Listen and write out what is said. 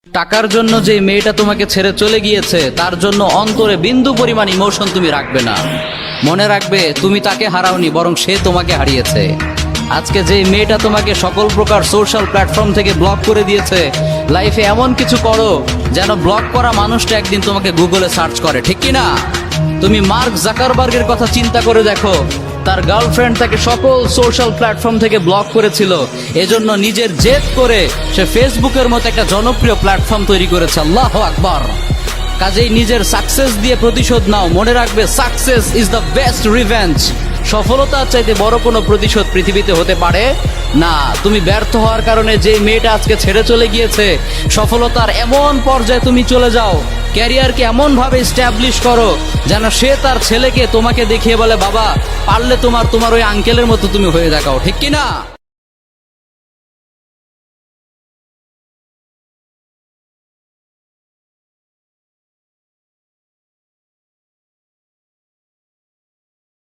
টাকার জন্য যে মেয়েটা তোমাকে ছেড়ে চলে গিয়েছে তার জন্য অন্তরে বিন্দু পরিমাণ ইমোশন তুমি রাখবে না। মনে রাখবে তুমি তাকে হারাওনি, বরং সে তোমাকে হারিয়েছে। আজকে যে মেয়েটা তোমাকে সকল প্রকার সোশ্যাল প্ল্যাটফর্ম থেকে ব্লক করে দিয়েছে, লাইফে এমন কিছু করো যেন ব্লক করা মানুষটা একদিন তোমাকে গুগলে সার্চ করে, ঠিক কি না? তুমি মার্ক জাকারবার্গের কথা চিন্তা করে দেখো, তার গার্লফ্রেন্ড তাকে সকল সোশ্যাল প্ল্যাটফর্ম থেকে ব্লক করেছিল, এজন্য নিজের জেদ করে সে ফেসবুকের মতো একটা জনপ্রিয় প্ল্যাটফর্ম তৈরি করেছে। আল্লাহু আকবার। কাজেই নিজের সাকসেস দিয়ে প্রতিশোধ নাও। মনে রাখবে, success is the best revenge. সফলতার চাইতে বড় কোনো প্রতিশোধ পৃথিবীতে হতে পারে না। তুমি ব্যর্থ হওয়ার কারণে যে মেয়েটা আজকে ছেড়ে চলে গিয়েছে, সফলতার এমন পর্যায়ে তুমি চলে যাও, ক্যারিয়ারকে এমন ভাবে এস্টাবলিশ করো যেন সে তার ছেলেকে তোমাকে দেখিয়ে বলে, বাবা পারলে তোমার ওই আঙ্কেলের মতো তুমি হয়ে দেখাও, ঠিক কি না?